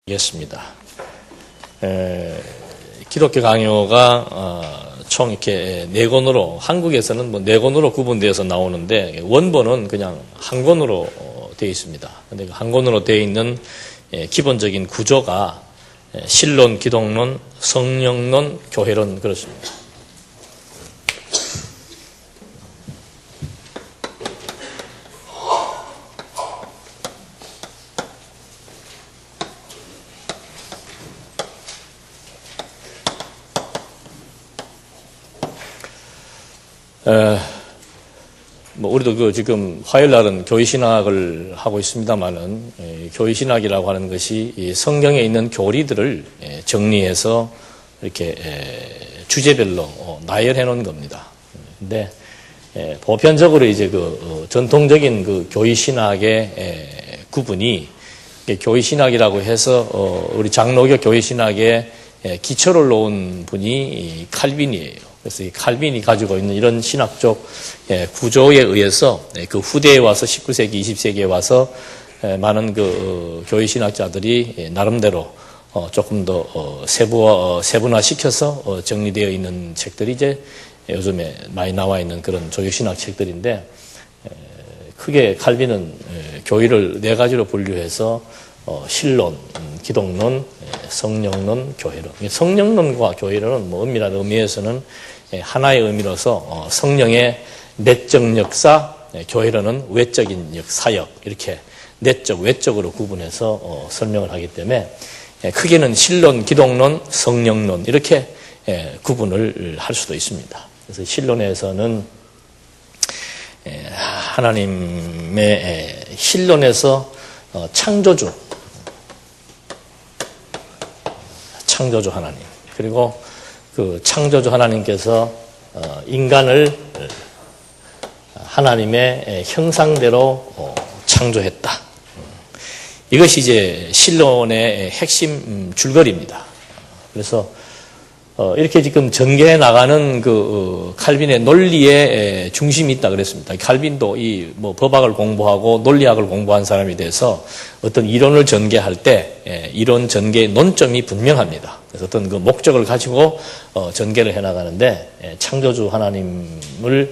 겠습니다. 기독교 강요가 총 이렇게 네 권으로, 한국에서는 뭐 네 권으로 구분되어서 나오는데 원본은 그냥 한 권으로 되어 있습니다. 근데 한 권으로 되어 있는 기본적인 구조가 신론, 기독론, 성령론, 교회론 그렇습니다. 우리도 지금 화요일 날은 교회신학을 하고 있습니다만은, 교회신학이라고 하는 것이 성경에 있는 교리들을 정리해서 이렇게 주제별로 나열해 놓은 겁니다. 근데 보편적으로 이제 전통적인 교회신학의 구분이 교회신학이라고 해서 우리 장로교 교회신학의 기초를 놓은 분이 칼빈이에요. 그래서 이 칼빈이 가지고 있는 이런 신학적 구조에 의해서 그 후대에 와서 19세기, 20세기에 와서 많은 교회 신학자들이 나름대로 조금 더 세분화시켜서 정리되어 있는 책들이 이제 요즘에 많이 나와 있는 그런 조직 신학 책들인데, 크게 칼빈은 교회를 네 가지로 분류해서 신론, 기독론, 성령론, 교회론. 성령론과 교회론은 엄밀한 의미에서는 하나의 의미로서 성령의 내적 역사, 교회론은 외적인 사역, 이렇게 내적, 외적으로 구분해서 설명을 하기 때문에 크게는 신론, 기독론, 성령론 이렇게 구분을 할 수도 있습니다. 그래서 신론에서는 하나님의 신론에서 창조주 하나님, 그리고 그 창조주 하나님께서 인간을 하나님의 형상대로 창조했다. 이것이 이제 신론의 핵심 줄거리입니다. 그래서 이렇게 지금 전개해 나가는 칼빈의 논리의 중심이 있다 그랬습니다. 칼빈도 법학을 공부하고 논리학을 공부한 사람이 돼서 어떤 이론을 전개할 때 이론 전개의 논점이 분명합니다. 그래서 어떤 그 목적을 가지고 전개를 해 나가는데, 창조주 하나님을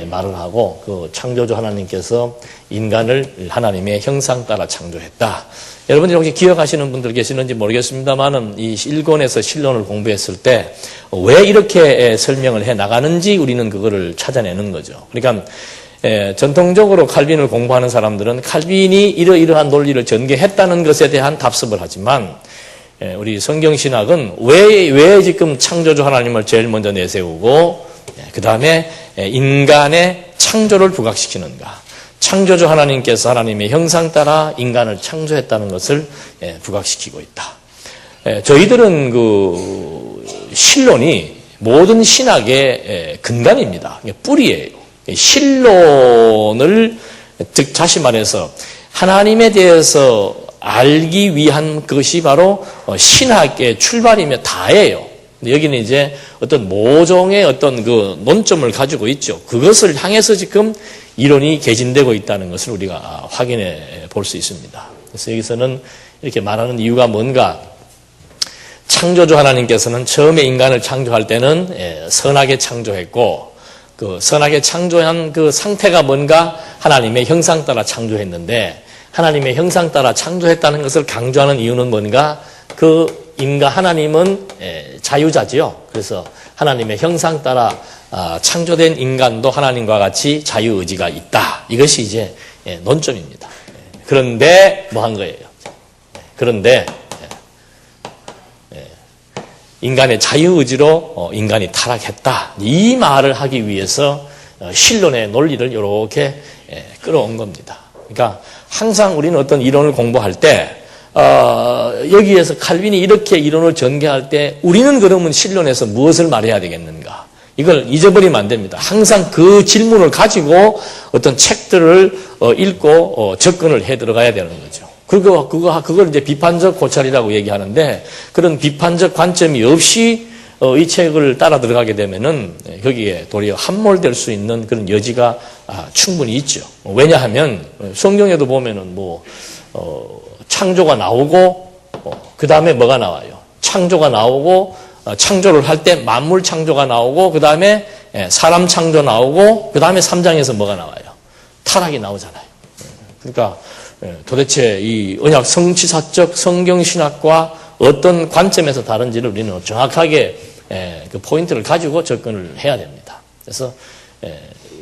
말을 하고 그 창조주 하나님께서 인간을 하나님의 형상 따라 창조했다. 여러분들이 혹시 기억하시는 분들 계시는지 모르겠습니다만은 이 1권에서 신론을 공부했을 때 왜 이렇게 설명을 해 나가는지 우리는 그거를 찾아내는 거죠. 그러니까 전통적으로 칼빈을 공부하는 사람들은 칼빈이 이러이러한 논리를 전개했다는 것에 대한 답습을 하지만, 우리 성경신학은 왜 지금 창조주 하나님을 제일 먼저 내세우고 그 다음에 인간의 창조를 부각시키는가. 창조주 하나님께서 하나님의 형상 따라 인간을 창조했다는 것을 부각시키고 있다. 저희들은 신론이 모든 신학의 근간입니다. 뿌리예요. 신론을, 즉 다시 말해서 하나님에 대해서 알기 위한 것이 바로 신학의 출발이며 다예요. 여기는 이제 어떤 모종의 어떤 논점을 가지고 있죠. 그것을 향해서 지금 이론이 개진되고 있다는 것을 우리가 확인해 볼 수 있습니다. 그래서 여기서는 이렇게 말하는 이유가 뭔가, 창조주 하나님께서는 처음에 인간을 창조할 때는 선하게 창조했고, 그 선하게 창조한 그 상태가 뭔가, 하나님의 형상 따라 창조했는데, 하나님의 형상 따라 창조했다는 것을 강조하는 이유는 뭔가, 하나님은 자유자지요. 그래서 하나님의 형상 따라 창조된 인간도 하나님과 같이 자유의지가 있다. 이것이 이제 논점입니다. 그런데 뭐 한 거예요? 그런데 인간의 자유의지로 인간이 타락했다. 이 말을 하기 위해서 신론의 논리를 이렇게 끌어온 겁니다. 그러니까 항상 우리는 어떤 이론을 공부할 때 여기에서 칼빈이 이렇게 이론을 전개할 때 우리는 그러면 신론에서 무엇을 말해야 되겠는가? 이걸 잊어버리면 안 됩니다. 항상 그 질문을 가지고 어떤 책들을 읽고 접근을 해 들어가야 되는 거죠. 그걸 이제 비판적 고찰이라고 얘기하는데, 그런 비판적 관점이 없이 이 책을 따라 들어가게 되면은 거기에 도리어 함몰될 수 있는 그런 여지가 충분히 있죠. 왜냐하면 성경에도 보면은 창조가 나오고 그 다음에 뭐가 나와요? 창조가 나오고, 창조를 할 때 만물 창조가 나오고, 그 다음에 사람 창조 나오고, 그 다음에 3장에서 뭐가 나와요? 타락이 나오잖아요. 그러니까 도대체 이 언약 성취사적 성경신학과 어떤 관점에서 다른지를 우리는 정확하게 그 포인트를 가지고 접근을 해야 됩니다. 그래서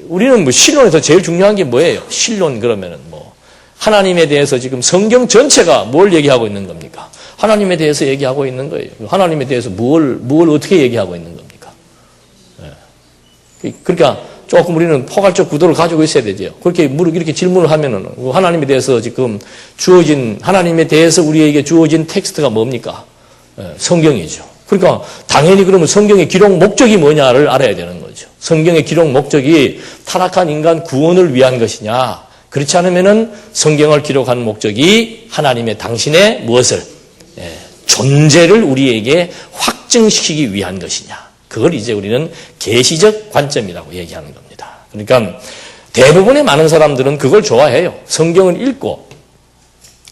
우리는 뭐 신론에서 제일 중요한 게 뭐예요? 신론 그러면은 뭐 하나님에 대해서 지금 성경 전체가 뭘 얘기하고 있는 겁니까? 하나님에 대해서 얘기하고 있는 거예요. 하나님에 대해서 뭘 어떻게 얘기하고 있는 겁니까? 그러니까 조금 우리는 포괄적 구도를 가지고 있어야 되죠. 그렇게 이렇게 질문을 하면은 하나님에 대해서 지금 하나님에 대해서 우리에게 주어진 텍스트가 뭡니까? 성경이죠. 그러니까 당연히 그러면 성경의 기록 목적이 뭐냐를 알아야 되는 거죠. 성경의 기록 목적이 타락한 인간 구원을 위한 것이냐? 그렇지 않으면은 성경을 기록한 목적이 하나님의 당신의 무엇을? 존재를 우리에게 확증시키기 위한 것이냐? 그걸 이제 우리는 계시적 관점이라고 얘기하는 겁니다. 그러니까 대부분의 많은 사람들은 그걸 좋아해요. 성경을 읽고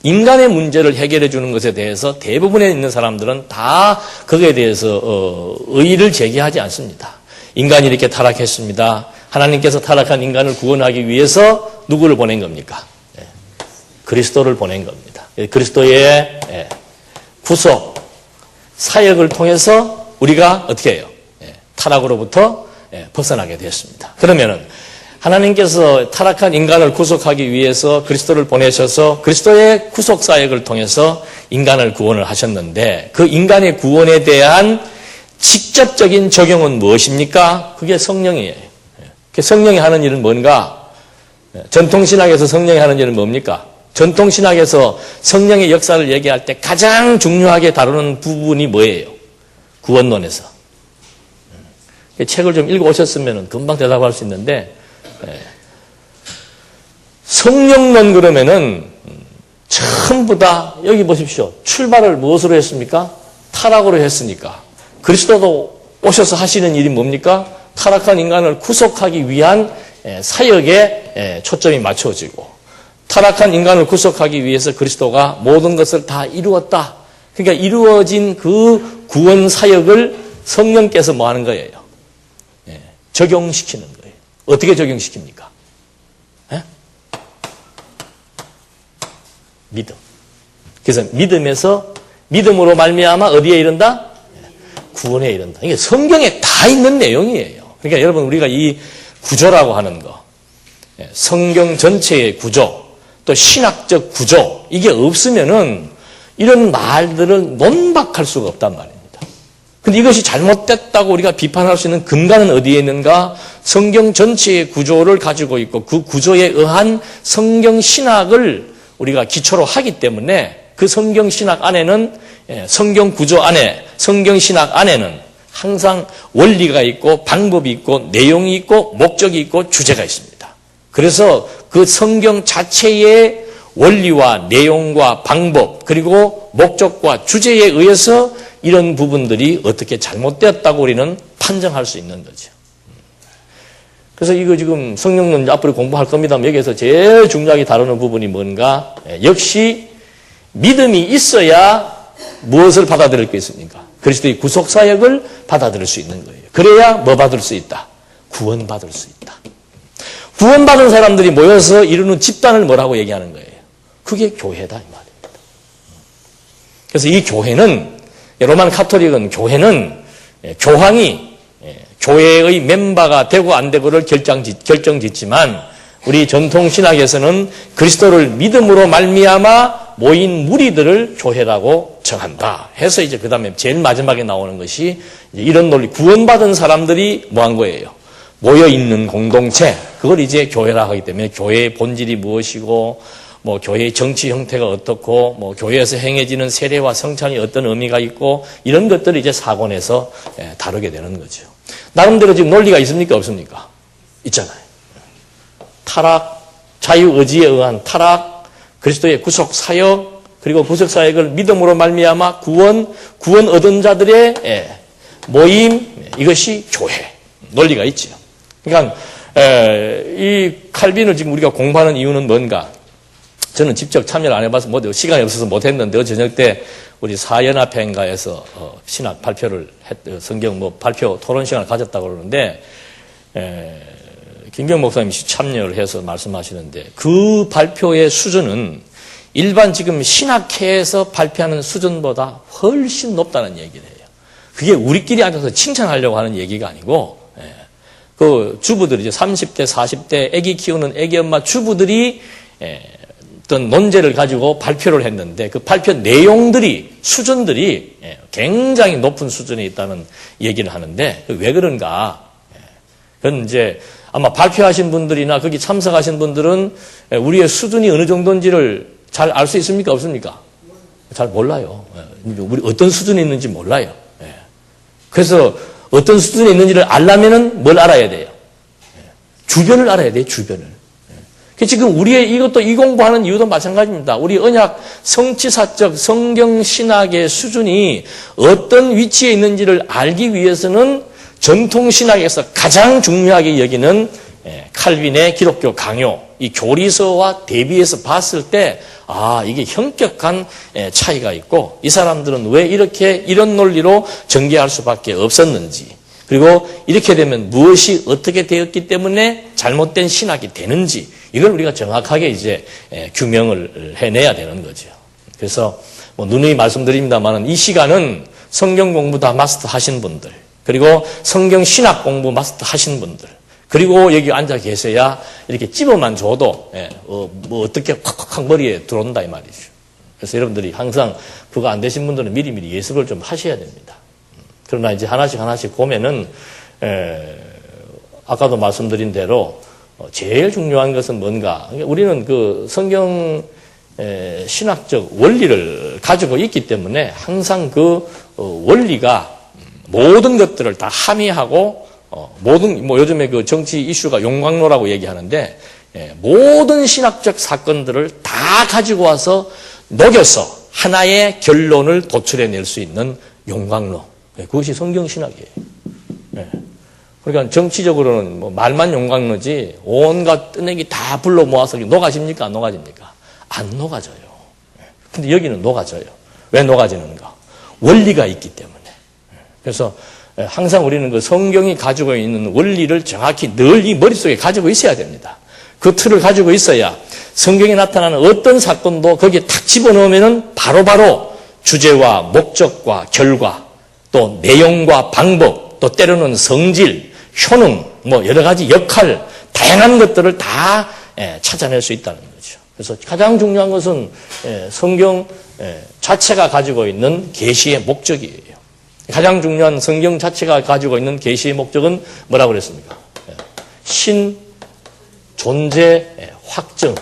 인간의 문제를 해결해 주는 것에 대해서 대부분에 있는 사람들은 다 거기에 대해서 의의를 제기하지 않습니다. 인간이 이렇게 타락했습니다. 하나님께서 타락한 인간을 구원하기 위해서 누구를 보낸 겁니까? 그리스도를 보낸 겁니다. 그리스도의 구속, 사역을 통해서 우리가 어떻게 해요? 타락으로부터 벗어나게 됐습니다. 그러면은 하나님께서 타락한 인간을 구속하기 위해서 그리스도를 보내셔서 그리스도의 구속 사역을 통해서 인간을 구원을 하셨는데 그 인간의 구원에 대한 직접적인 적용은 무엇입니까? 그게 성령이에요. 성령이 하는 일은 뭔가? 전통신학에서 성령이 하는 일은 뭡니까? 전통신학에서 성령의 역사를 얘기할 때 가장 중요하게 다루는 부분이 뭐예요? 구원론에서. 책을 좀 읽어오셨으면 금방 대답할 수 있는데 성령론 그러면은 전부 다 여기 보십시오. 출발을 무엇으로 했습니까? 타락으로 했으니까. 그리스도도 오셔서 하시는 일이 뭡니까? 타락한 인간을 구속하기 위한 사역에 초점이 맞춰지고 타락한 인간을 구속하기 위해서 그리스도가 모든 것을 다 이루었다. 그러니까 이루어진 그 구원 사역을 성령께서 뭐 하는 거예요? 적용시키는 거예요. 어떻게 적용시킵니까? 믿음. 그래서 믿음으로 말미암아 어디에 이른다? 구원에 이른다. 이게 성경에 다 있는 내용이에요. 그러니까 여러분 우리가 이 구조라고 하는 거, 성경 전체의 구조, 또 신학적 구조 이게 없으면은 이런 말들을 논박할 수가 없단 말입니다. 근데 이것이 잘못됐다고 우리가 비판할 수 있는 근간은 어디에 있는가? 성경 전체의 구조를 가지고 있고 그 구조에 의한 성경 신학을 우리가 기초로 하기 때문에 그 성경 신학 안에는 성경 구조 안에 성경 신학 안에는 항상 원리가 있고 방법이 있고 내용이 있고 목적이 있고 주제가 있습니다. 그래서 그 성경 자체의 원리와 내용과 방법 그리고 목적과 주제에 의해서 이런 부분들이 어떻게 잘못되었다고 우리는 판정할 수 있는 거죠. 그래서 이거 지금 성령론 앞으로 공부할 겁니다만 여기에서 제일 중요하게 다루는 부분이 뭔가? 역시 믿음이 있어야 무엇을 받아들일 수 있습니까? 그리스도의 구속사역을 받아들일 수 있는 거예요. 그래야 뭐 받을 수 있다? 구원받을 수 있다. 구원받은 사람들이 모여서 이루는 집단을 뭐라고 얘기하는 거예요? 그게 교회다 이 말입니다. 그래서 이 교회는 로만 카톨릭은 교회는 교황이 교회의 멤버가 되고 안 되고를 결정짓지만 우리 전통신학에서는 그리스도를 믿음으로 말미암아 모인 무리들을 교회라고 정한다. 해서 이제 그 다음에 제일 마지막에 나오는 것이 이런 논리, 구원받은 사람들이 뭐 한 거예요? 모여있는 공동체. 그걸 이제 교회라 하기 때문에 교회의 본질이 무엇이고 뭐 교회의 정치 형태가 어떻고 뭐 교회에서 행해지는 세례와 성찬이 어떤 의미가 있고 이런 것들을 이제 사권에서 다루게 되는 거죠. 나름대로 지금 논리가 있습니까? 없습니까? 있잖아요. 타락, 자유의지에 의한 타락, 그리스도의 구속 사역, 그리고 구속 사역을 믿음으로 말미암아 구원 얻은 자들의 모임, 이것이 교회. 논리가 있죠. 그러니까 이 칼빈을 지금 우리가 공부하는 이유는 뭔가? 저는 직접 참여를 안 해봐서 시간이 없어서 못했는데 저녁 때 우리 사연합회인가에서 신학 발표를 성경 발표 토론 시간을 가졌다고 그러는데 김경 목사님이 참여를 해서 말씀하시는데 그 발표의 수준은 일반 지금 신학회에서 발표하는 수준보다 훨씬 높다는 얘기를 해요. 그게 우리끼리 앉아서 칭찬하려고 하는 얘기가 아니고 그 주부들이 이제 30대, 40대 아기 키우는 아기 엄마 주부들이 어떤 논제를 가지고 발표를 했는데 그 발표 내용들이 수준들이 굉장히 높은 수준에 있다는 얘기를 하는데 왜 그런가? 그건 이제 아마 발표하신 분들이나 거기 참석하신 분들은 우리의 수준이 어느 정도인지를 잘 알 수 있습니까? 없습니까? 잘 몰라요. 우리 어떤 수준에 있는지 몰라요. 그래서 어떤 수준에 있는지를 알려면은 뭘 알아야 돼요? 주변을 알아야 돼요, 주변을. 지금 우리의 이것도 이 공부하는 이유도 마찬가지입니다. 우리 언약 성취사적 성경 신학의 수준이 어떤 위치에 있는지를 알기 위해서는 전통 신학에서 가장 중요하게 여기는 칼빈의 기독교 강요, 이 교리서와 대비해서 봤을 때 이게 현격한 차이가 있고 이 사람들은 왜 이런 논리로 전개할 수밖에 없었는지 그리고 이렇게 되면 무엇이 어떻게 되었기 때문에 잘못된 신학이 되는지 이걸 우리가 정확하게 이제 규명을 해내야 되는 거죠. 그래서 누누이 말씀드립니다만 이 시간은 성경 공부 다 마스터 하신 분들 그리고 성경 신학 공부 마스터 하신 분들 그리고 여기 앉아 계셔야 이렇게 찝어만 줘도 어떻게 콱콱콱 머리에 들어온다 이 말이죠. 그래서 여러분들이 항상 그거 안 되신 분들은 미리미리 예습을 좀 하셔야 됩니다. 그러나 이제 하나씩 보면은 아까도 말씀드린 대로 제일 중요한 것은 뭔가 우리는 그 성경 신학적 원리를 가지고 있기 때문에 항상 그 원리가 모든 것들을 다 함의하고 요즘에 그 정치 이슈가 용광로라고 얘기하는데 모든 신학적 사건들을 다 가지고 와서 녹여서 하나의 결론을 도출해낼 수 있는 용광로. 그것이 성경 신학이에요. 그러니까 정치적으로는 말만 용광로지 온갖 뜨내기 다 불러 모아서 녹아집니까? 안 녹아집니까? 안 녹아져요. 근데 여기는 녹아져요. 왜 녹아지는가? 원리가 있기 때문에. 그래서 항상 우리는 그 성경이 가지고 있는 원리를 정확히 늘 이 머릿속에 가지고 있어야 됩니다. 그 틀을 가지고 있어야 성경에 나타나는 어떤 사건도 거기에 탁 집어넣으면 바로바로 주제와 목적과 결과 또 내용과 방법 또 때로는 성질, 효능 여러 가지 역할 다양한 것들을 다 찾아낼 수 있다는 거죠. 그래서 가장 중요한 것은 성경 자체가 가지고 있는 계시의 목적이에요. 가장 중요한 성경 자체가 가지고 있는 계시의 목적은 뭐라고 그랬습니까? 신, 존재, 확정.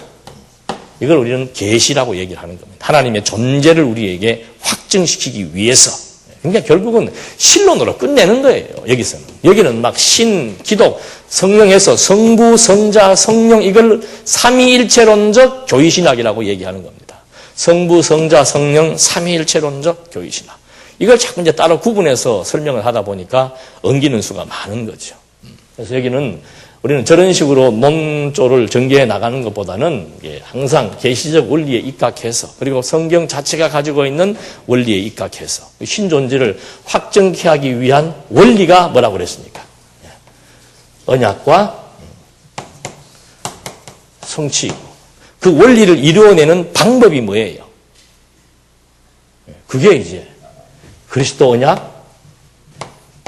이걸 우리는 계시라고 얘기를 하는 겁니다. 하나님의 존재를 우리에게 확증시키기 위해서. 그러니까 결국은 신론으로 끝내는 거예요. 여기서는. 여기는 막 신, 기독, 성령에서 성부, 성자, 성령 이걸 삼위일체론적 교리신학이라고 얘기하는 겁니다. 성부, 성자, 성령 삼위일체론적 교리신학. 이걸 자꾸 이제 따로 구분해서 설명을 하다 보니까 엉기는 수가 많은 거죠. 그래서 여기는 우리는 저런 식으로 논조를 전개해 나가는 것보다는 항상 계시적 원리에 입각해서 그리고 성경 자체가 가지고 있는 원리에 입각해서 신존재를 확정케 하기 위한 원리가 뭐라고 그랬습니까? 언약과 성취이고 그 원리를 이루어내는 방법이 뭐예요? 그게 이제 그리스도 언약,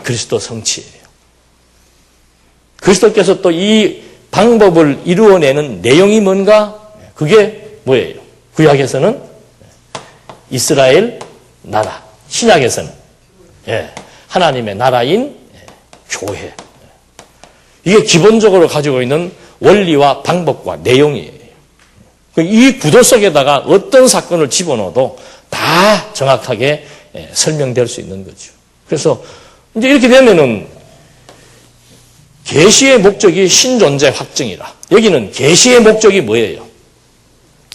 그리스도 성취예요. 그리스도께서 또 이 방법을 이루어내는 내용이 뭔가? 그게 뭐예요? 구약에서는 이스라엘 나라, 신약에서는 하나님의 나라인 교회. 이게 기본적으로 가지고 있는 원리와 방법과 내용이에요. 이 구도 속에다가 어떤 사건을 집어넣어도 다 정확하게 설명될 수 있는 거죠. 그래서 이제 이렇게 되면은 계시의 목적이 신존재 확증이라. 여기는 계시의 목적이 뭐예요?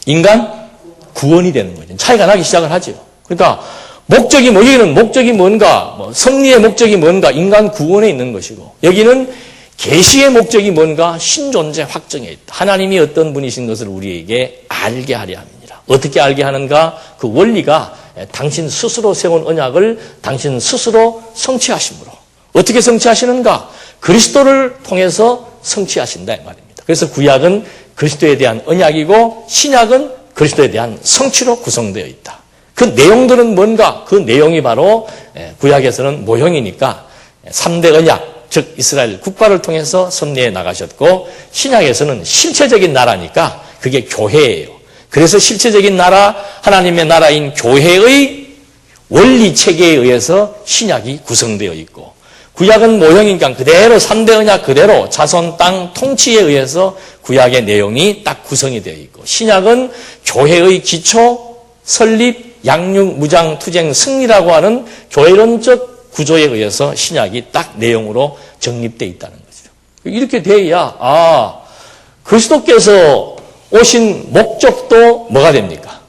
인간 구원이 되는 거죠. 차이가 나기 시작을 하죠. 그러니까 목적이 여기는 목적이 뭔가, 승리의 목적이 뭔가, 인간 구원에 있는 것이고, 여기는 계시의 목적이 뭔가? 신존재 확정에 있다. 하나님이 어떤 분이신 것을 우리에게 알게 하려 함이니라. 어떻게 알게 하는가? 그 원리가 당신 스스로 세운 언약을 당신 스스로 성취하심으로. 어떻게 성취하시는가? 그리스도를 통해서 성취하신다 이 말입니다. 그래서 구약은 그리스도에 대한 언약이고 신약은 그리스도에 대한 성취로 구성되어 있다. 그 내용들은 뭔가? 그 내용이 바로 구약에서는 모형이니까 3대 언약, 즉 이스라엘 국가를 통해서 섭리해 나가셨고 신약에서는 실체적인 나라니까 그게 교회예요. 그래서 실체적인 나라, 하나님의 나라인 교회의 원리 체계에 의해서 신약이 구성되어 있고 구약은 모형이니까 그대로 3대 언약 그대로 자손 땅 통치에 의해서 구약의 내용이 딱 구성이 되어 있고 신약은 교회의 기초, 설립, 양육, 무장, 투쟁, 승리라고 하는 교회론적 구조에 의해서 신약이 딱 내용으로 정립되어 있다는 거죠. 이렇게 돼야 그리스도께서 오신 목적도 뭐가 됩니까?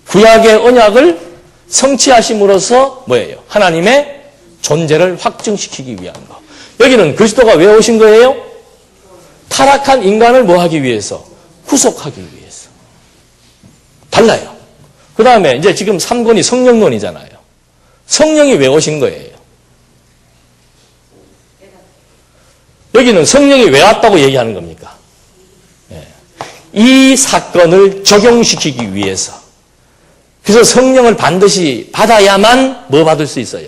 구약의 언약을 성취하심으로써 뭐예요? 하나님의 존재를 확증시키기 위한 거. 여기는 그리스도가 왜 오신 거예요? 타락한 인간을 뭐 하기 위해서? 구속하기 위해서. 달라요. 그 다음에 이제 지금 3권이 성령론이잖아요. 성령이 왜 오신 거예요? 여기는 성령이 왜 왔다고 얘기하는 겁니까? 이 사건을 적용시키기 위해서. 그래서 성령을 반드시 받아야만 뭐 받을 수 있어요?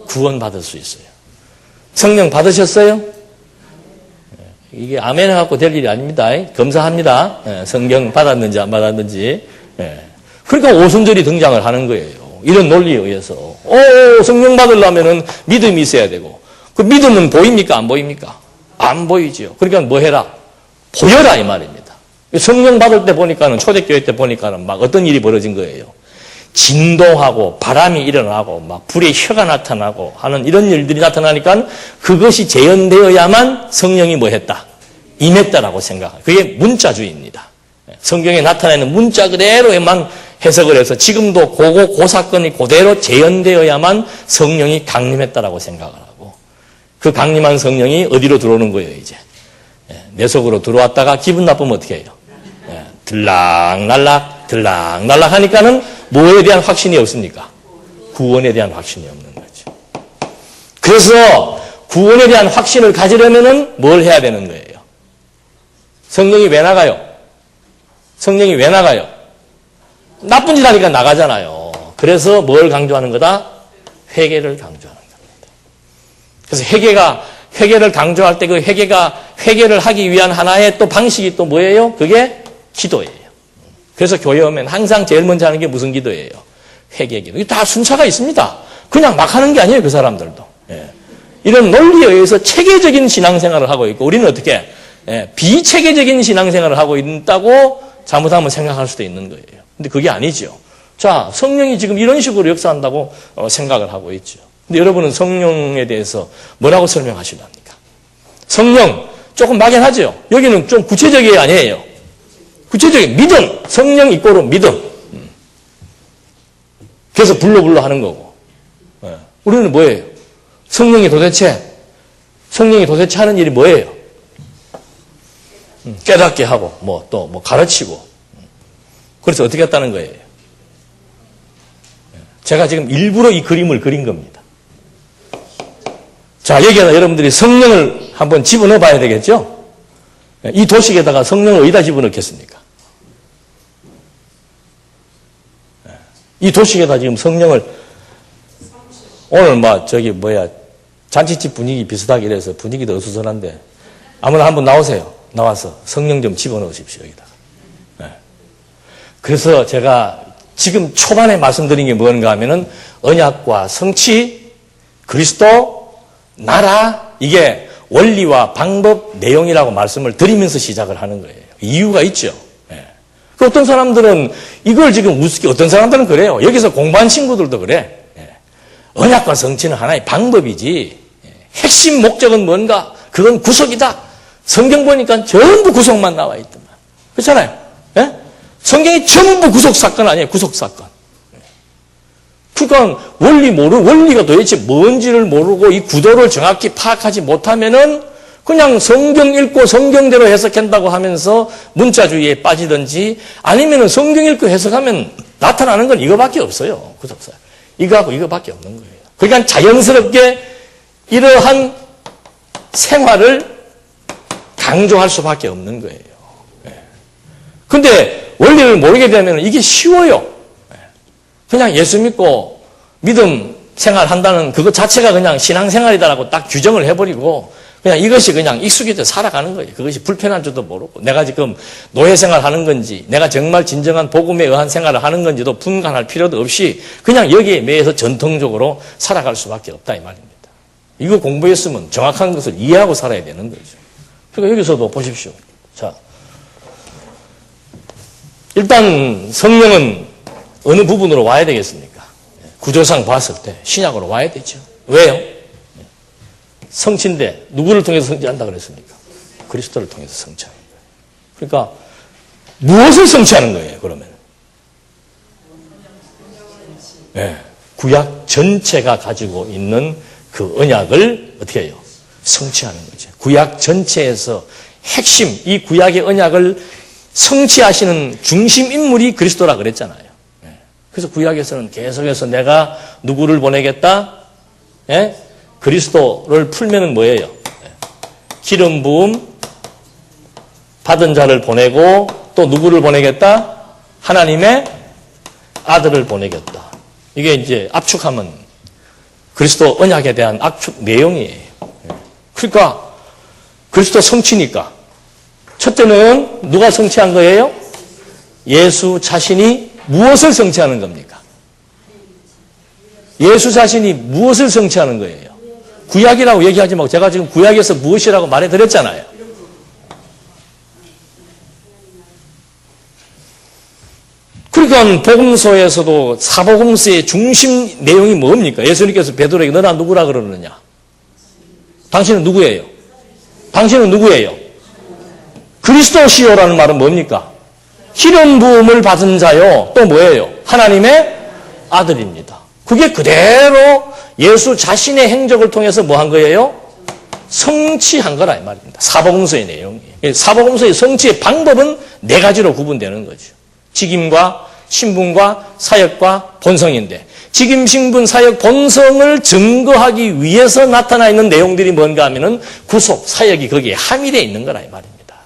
구원 받을 수 있어요. 성령 받으셨어요? 이게 아멘 해갖고 될 일이 아닙니다. 검사합니다. 성경 받았는지 안 받았는지. 그러니까 오순절이 등장을 하는 거예요. 이런 논리에 의해서. 성령 받으려면은 믿음이 있어야 되고. 그 믿음은 보입니까? 안 보입니까? 안 보이지요. 그러니까 뭐 해라? 보여라 이 말입니다. 성령 받을 때 보니까는 초대교회 때 보니까는 막 어떤 일이 벌어진 거예요. 진동하고 바람이 일어나고 막 불의 혀가 나타나고 하는 이런 일들이 나타나니까 그것이 재현되어야만 성령이 뭐 했다? 임했다라고 생각합니다. 그게 문자주의입니다. 성경에 나타나는 문자 그대로에만 해석을 해서 지금도 그 사건이 그대로 재현되어야만 성령이 강림했다라고 생각을 하고 그 강림한 성령이 어디로 들어오는 거예요 이제? 내 속으로 들어왔다가 기분 나쁘면 어떻게 해요? 들락날락 들락날락 하니까는 뭐에 대한 확신이 없습니까? 구원에 대한 확신이 없는 거죠. 그래서 구원에 대한 확신을 가지려면은 뭘 해야 되는 거예요? 성령이 왜 나가요? 성령이 왜 나가요? 나쁜 짓 하니까 나가잖아요. 그래서 뭘 강조하는 거다? 회개를 강조하는 겁니다. 그래서 회개를 강조할 때 그 회개를 하기 위한 하나의 또 방식이 또 뭐예요? 그게 기도예요. 그래서 교회 오면 항상 제일 먼저 하는 게 무슨 기도예요? 회개 기도. 이게 다 순차가 있습니다. 그냥 막 하는 게 아니에요, 그 사람들도. 이런 논리에 의해서 체계적인 신앙생활을 하고 있고, 우리는 어떻게? 비체계적인 신앙생활을 하고 있다고 잘못하면 생각할 수도 있는 거예요. 근데 그게 아니죠. 자, 성령이 지금 이런 식으로 역사한다고 생각을 하고 있죠. 근데 여러분은 성령에 대해서 뭐라고 설명하시렵니까? 성령, 조금 막연하죠? 여기는 좀 구체적이 아니에요. 구체적인 믿음, 성령 이꼬로 믿음. 그래서 불러 하는 거고. 우리는 뭐예요? 성령이 도대체 하는 일이 뭐예요? 깨닫게 하고, 또 가르치고. 그래서 어떻게 했다는 거예요? 제가 지금 일부러 이 그림을 그린 겁니다. 자, 여기에다 여러분들이 성령을 한번 집어넣어 봐야 되겠죠? 이 도식에다가 성령을 어디다 집어넣겠습니까? 이 도식에다 지금 성령을 오늘 잔치집 분위기 비슷하게 이래서 분위기도 어수선한데 아무나 한번 나오세요. 나와서 성령 좀 집어넣으십시오. 여기다가. 그래서 제가 지금 초반에 말씀드린 게 뭔가 하면은 언약과 성취, 그리스도, 나라 이게 원리와 방법, 내용이라고 말씀을 드리면서 시작을 하는 거예요. 이유가 있죠. 어떤 사람들은 이걸 지금 우습게, 어떤 사람들은 그래요. 여기서 공부한 친구들도 그래. 언약과 성취는 하나의 방법이지. 핵심 목적은 뭔가? 그건 구속이다. 성경 보니까 전부 구속만 나와 있더만. 그렇잖아요. 성경이 전부 구속 사건 아니에요. 구속 사건. 그러니까 원리가 도대체 뭔지를 모르고 이 구도를 정확히 파악하지 못하면은 그냥 성경 읽고 성경대로 해석한다고 하면서 문자주의에 빠지든지 아니면은 성경 읽고 해석하면 나타나는 건 이거밖에 없어요. 구속사. 이거하고 이거밖에 없는 거예요. 그러니까 자연스럽게 이러한 생활을 강조할 수밖에 없는 거예요. 근데 원리를 모르게 되면 이게 쉬워요. 그냥 예수 믿고 믿음 생활한다는 그것 자체가 그냥 신앙생활이다라고 딱 규정을 해버리고 그냥 이것이 그냥 익숙해져 살아가는 거예요. 그것이 불편한 줄도 모르고 내가 지금 노예생활 하는 건지 내가 정말 진정한 복음에 의한 생활을 하는 건지도 분간할 필요도 없이 그냥 여기에 매여서 전통적으로 살아갈 수밖에 없다 이 말입니다. 이거 공부했으면 정확한 것을 이해하고 살아야 되는 거죠. 그러니까 여기서도 보십시오. 자, 일단 성령은 어느 부분으로 와야 되겠습니까? 구조상 봤을 때 신약으로 와야 되죠. 왜요? 성취인데 누구를 통해서 성취한다 그랬습니까? 그리스도를 통해서 성취하는 거예요. 그러니까 무엇을 성취하는 거예요? 그러면 구약 전체가 가지고 있는 그 언약을 어떻게 해요? 성취하는 거죠. 구약 전체에서 핵심 이 구약의 언약을 성취하시는 중심 인물이 그리스도라 그랬잖아요. 그래서 구약에서는 계속해서 내가 누구를 보내겠다? 그리스도를 풀면은 뭐예요? 기름 부음 받은 자를 보내고 또 누구를 보내겠다? 하나님의 아들을 보내겠다. 이게 이제 압축하면 그리스도 언약에 대한 압축 내용이에요. 그러니까 그리스도 성취니까 첫째는 누가 성취한 거예요? 예수 자신이 무엇을 성취하는 겁니까? 예수 자신이 무엇을 성취하는 거예요? 구약이라고 얘기하지 말고 제가 지금 구약에서 무엇이라고 말해드렸잖아요. 그러니까 복음서에서도 사복음서의 중심 내용이 뭡니까? 예수님께서 베드로에게 너나 누구라 그러느냐? 당신은 누구예요? 당신은 누구예요? 그리스도시요라는 말은 뭡니까? 기름 부음을 받은 자요. 또 뭐예요? 하나님의 아들입니다. 그게 그대로 예수 자신의 행적을 통해서 뭐 한 거예요? 성취한 거라 이 말입니다. 사복음서의 내용이. 사복음서의 성취의 방법은 네 가지로 구분되는 거죠. 직임과 신분과 사역과 본성인데 직임, 신분, 사역, 본성을 증거하기 위해서 나타나 있는 내용들이 뭔가 하면은 구속, 사역이 거기에 함유되어 있는 거라 이 말입니다.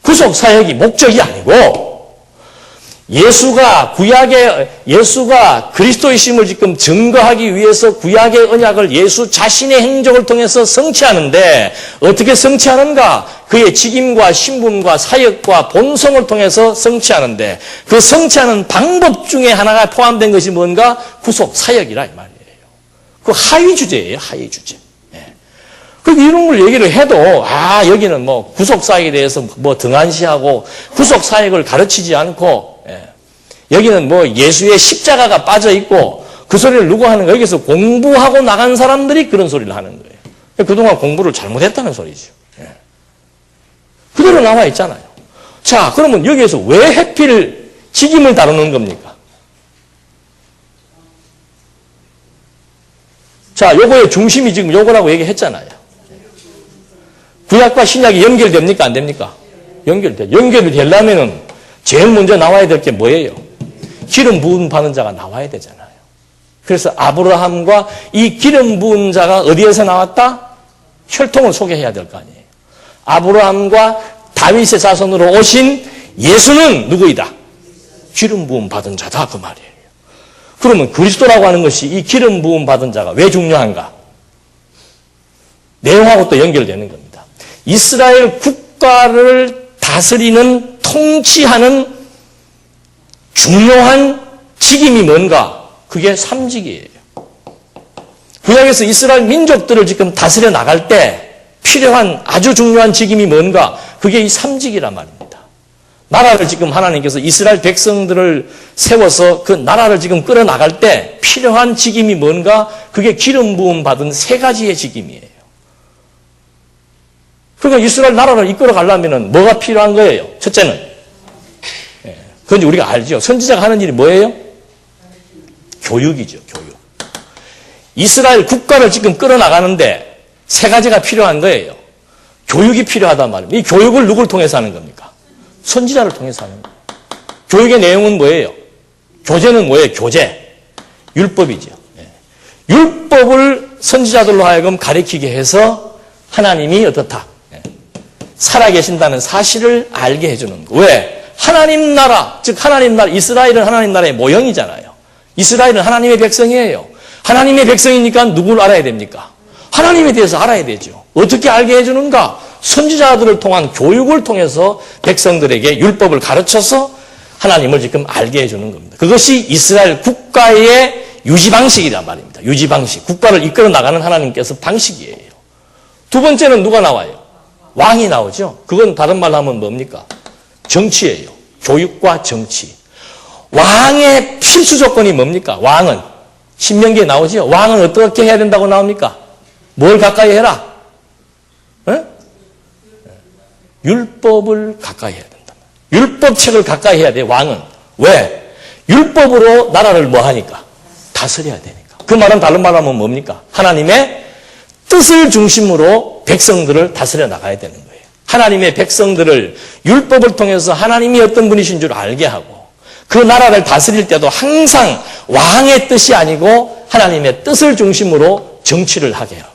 구속, 사역이 목적이 아니고 예수가 그리스도이심을 지금 증거하기 위해서 구약의 언약을 예수 자신의 행적을 통해서 성취하는데 어떻게 성취하는가? 그의 직임과 신분과 사역과 본성을 통해서 성취하는데 그 성취하는 방법 중에 하나가 포함된 것이 뭔가? 구속, 사역이라 이 말이에요. 그 하위 주제예요, 하위 주제. 이런 걸 얘기를 해도 여기는 뭐 구속 사역에 대해서 뭐 등한시하고 구속 사역을 가르치지 않고 여기는 뭐 예수의 십자가가 빠져 있고 그 소리를 누구 하는 거예요? 여기서 공부하고 나간 사람들이 그런 소리를 하는 거예요. 그동안 공부를 잘못했다는 소리죠. 그대로 나와 있잖아요. 자, 그러면 여기에서 왜 해필 직임을 다루는 겁니까? 자, 요거의 중심이 지금 요거라고 얘기했잖아요. 구약과 신약이 연결됩니까? 안 됩니까? 연결이 되려면은 제일 먼저 나와야 될 게 뭐예요? 기름 부은 받은 자가 나와야 되잖아요. 그래서 아브라함과 이 기름 부은 자가 어디에서 나왔다? 혈통을 소개해야 될 거 아니에요. 아브라함과 다윗의 자손으로 오신 예수는 누구이다? 기름 부음 받은 자다 그 말이에요. 그러면 그리스도라고 하는 것이 이 기름 부음 받은 자가 왜 중요한가? 내용하고 또 연결되는 겁니다. 이스라엘 국가를 다스리는 통치하는 중요한 직임이 뭔가? 그게 삼직이에요. 구약에서 이스라엘 민족들을 지금 다스려 나갈 때 필요한 아주 중요한 직임이 뭔가? 그게 이 삼직이란 말입니다. 나라를 지금 하나님께서 이스라엘 백성들을 세워서 그 나라를 지금 끌어나갈 때 필요한 직임이 뭔가? 그게 기름 부음 받은 세 가지의 직임이에요. 그러니까 이스라엘 나라를 이끌어 가려면 뭐가 필요한 거예요? 첫째는 그런지 우리가 알죠. 선지자가 하는 일이 뭐예요? 교육이죠, 교육. 이스라엘 국가를 지금 끌어나가는데 세 가지가 필요한 거예요. 교육이 필요하단 말입니다. 이 교육을 누구를 통해서 하는 겁니까? 선지자를 통해서 하는 거예요. 교육의 내용은 뭐예요? 교제는 뭐예요? 교제. 율법이죠. 율법을 선지자들로 하여금 가리키게 해서 하나님이 어떻다? 살아계신다는 사실을 알게 해주는 거. 왜? 하나님 나라, 즉 하나님 나라, 이스라엘은 하나님 나라의 모형이잖아요. 이스라엘은 하나님의 백성이에요. 하나님의 백성이니까 누구를 알아야 됩니까? 하나님에 대해서 알아야 되죠. 어떻게 알게 해주는가? 선지자들을 통한 교육을 통해서 백성들에게 율법을 가르쳐서 하나님을 지금 알게 해주는 겁니다. 그것이 이스라엘 국가의 유지 방식이란 말입니다. 유지 방식. 국가를 이끌어 나가는 하나님께서 방식이에요. 두 번째는 누가 나와요? 왕이 나오죠. 그건 다른 말로 하면 뭡니까? 정치예요. 교육과 정치. 왕의 필수 조건이 뭡니까? 왕은 신명기에 나오죠. 왕은 어떻게 해야 된다고 나옵니까? 뭘 가까이 해라? 에? 율법을 가까이 해야 된다. 율법책을 가까이 해야 돼. 왕은. 왜? 율법으로 나라를 뭐 하니까? 다스려야 되니까. 그 말은 다른 말로 하면 뭡니까? 하나님의 뜻을 중심으로 백성들을 다스려 나가야 되는 거예요. 하나님의 백성들을 율법을 통해서 하나님이 어떤 분이신 줄 알게 하고 그 나라를 다스릴 때도 항상 왕의 뜻이 아니고 하나님의 뜻을 중심으로 정치를 하게 하고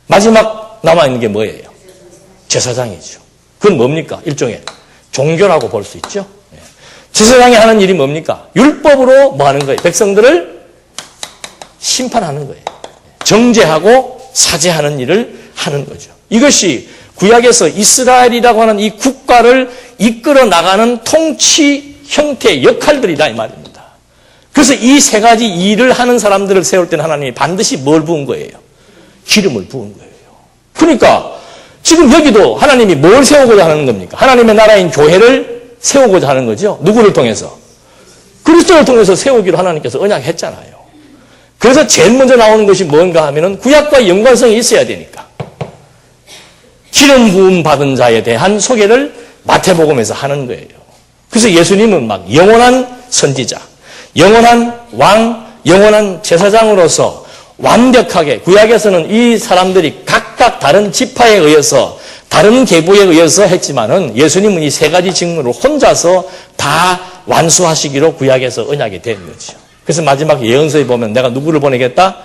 마지막 남아있는 게 뭐예요? 제사장이죠. 그건 뭡니까? 일종의 종교라고 볼 수 있죠. 제사장이 하는 일이 뭡니까? 율법으로 뭐 하는 거예요? 백성들을 심판하는 거예요. 정죄하고 사죄하는 일을 하는 거죠. 이것이 구약에서 이스라엘이라고 하는 이 국가를 이끌어 나가는 통치 형태의 역할들이다 이 말입니다. 그래서 이 세 가지 일을 하는 사람들을 세울 때는 하나님이 반드시 뭘 부은 거예요? 기름을 부은 거예요. 그러니까 지금 여기도 하나님이 뭘 세우고자 하는 겁니까? 하나님의 나라인 교회를 세우고자 하는 거죠. 누구를 통해서? 그리스도를 통해서 세우기로 하나님께서 언약했잖아요. 그래서 제일 먼저 나오는 것이 뭔가 하면은 구약과 연관성이 있어야 되니까. 기름 부음 받은 자에 대한 소개를 마태복음에서 하는 거예요. 그래서 예수님은 막 영원한 선지자, 영원한 왕, 영원한 제사장으로서 완벽하게 구약에서는 이 사람들이 각각 다른 지파에 의해서 다른 계보에 의해서 했지만은 예수님은 이 세 가지 직무를 혼자서 다 완수하시기로 구약에서 언약이 된 거죠. 그래서 마지막 예언서에 보면 내가 누구를 보내겠다?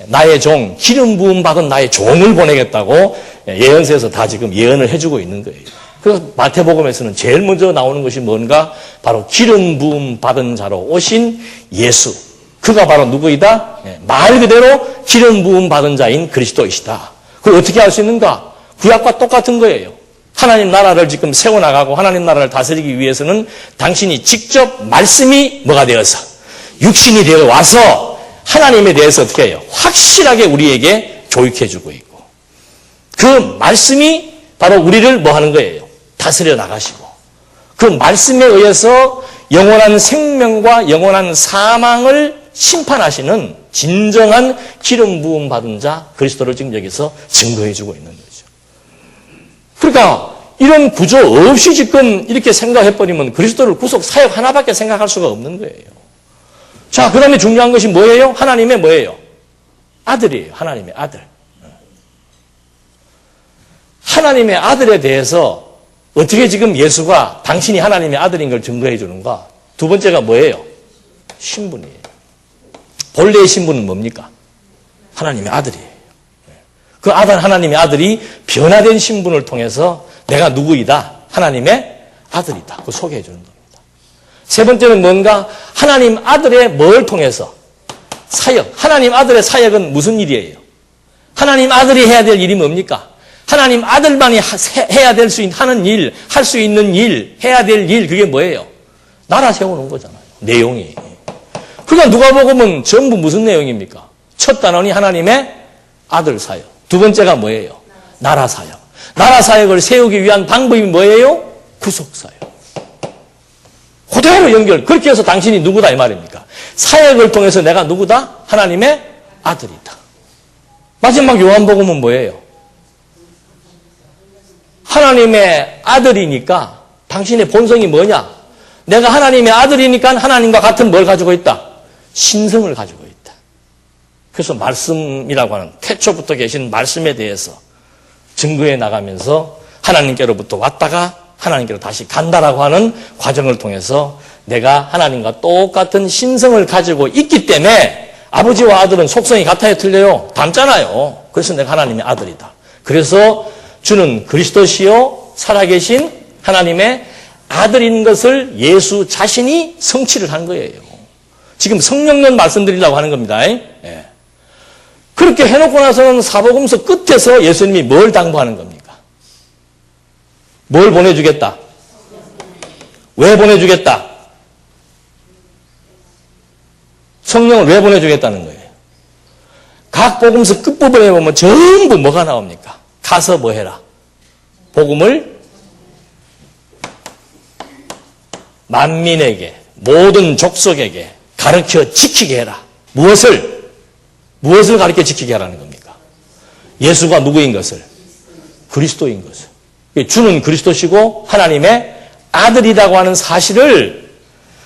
나의 종, 기름 부음 받은 나의 종을 보내겠다고 예언서에서 다 지금 예언을 해주고 있는 거예요. 그래서 마태복음에서는 제일 먼저 나오는 것이 뭔가? 바로 기름 부음 받은 자로 오신 예수. 그가 바로 누구이다? 말 그대로 기름 부음 받은 자인 그리스도이시다. 그걸 어떻게 알 수 있는가? 구약과 똑같은 거예요. 하나님 나라를 지금 세워나가고 하나님 나라를 다스리기 위해서는 당신이 직접 말씀이 뭐가 되어서 육신이 되어 와서 하나님에 대해서 어떻게 해요? 확실하게 우리에게 교육해주고 있고 그 말씀이 바로 우리를 뭐 하는 거예요? 다스려 나가시고 그 말씀에 의해서 영원한 생명과 영원한 사망을 심판하시는 진정한 기름 부음 받은 자 그리스도를 지금 여기서 증거해주고 있는 거죠. 그러니까 이런 구조 없이 지금 이렇게 생각해버리면 그리스도를 구속 사역 하나밖에 생각할 수가 없는 거예요. 자, 그 다음에 중요한 것이 뭐예요? 하나님의 뭐예요? 아들이에요. 하나님의 아들. 하나님의 아들에 대해서 어떻게 지금 예수가 당신이 하나님의 아들인 걸 증거해 주는가? 두 번째가 뭐예요? 신분이에요. 본래의 신분은 뭡니까? 하나님의 아들이에요. 그 아들, 하나님의 아들이 변화된 신분을 통해서 내가 누구이다? 하나님의 아들이다. 그걸 소개해 주는 겁니다. 세 번째는 뭔가? 하나님 아들의 뭘 통해서? 사역. 하나님 아들의 사역은 무슨 일이에요? 하나님 아들이 해야 될 일이 뭡니까? 하나님 아들만이 해야 될 수 있는, 하는 일, 할 수 있는 일, 해야 될 일, 그게 뭐예요? 나라 세우는 거잖아요. 내용이. 그러니까 누가복음은 전부 무슨 내용입니까? 첫 단원이 하나님의 아들 사역. 두 번째가 뭐예요? 나라 사역. 나라 사역을 세우기 위한 방법이 뭐예요? 구속 사역. 그대로 연결. 그렇게 해서 당신이 누구다 이 말입니까? 사역을 통해서 내가 누구다? 하나님의 아들이다. 마지막 요한복음은 뭐예요? 하나님의 아들이니까 당신의 본성이 뭐냐? 내가 하나님의 아들이니까 하나님과 같은 뭘 가지고 있다? 신성을 가지고 있다. 그래서 말씀이라고 하는 태초부터 계신 말씀에 대해서 증거해 나가면서 하나님께로부터 왔다가 하나님께로 다시 간다라고 하는 과정을 통해서 내가 하나님과 똑같은 신성을 가지고 있기 때문에 아버지와 아들은 속성이 같아요, 틀려요? 닮잖아요. 그래서 내가 하나님의 아들이다. 그래서 주는 그리스도시요 살아계신 하나님의 아들인 것을 예수 자신이 성취를 한 거예요. 지금 성령론 말씀드리려고 하는 겁니다. 예. 그렇게 해놓고 나서는 사복음서 끝에서 예수님이 뭘 당부하는 겁니까? 뭘 보내주겠다? 왜 보내주겠다? 성령을 왜 보내주겠다는 거예요? 각 복음서 끝부분에 보면 전부 뭐가 나옵니까? 가서 뭐 해라? 복음을 만민에게, 모든 족속에게 가르쳐 지키게 해라. 무엇을 가르쳐 지키게 하라는 겁니까? 예수가 누구인 것을? 그리스도인 것을. 주는 그리스도시고 하나님의 아들이라고 하는 사실을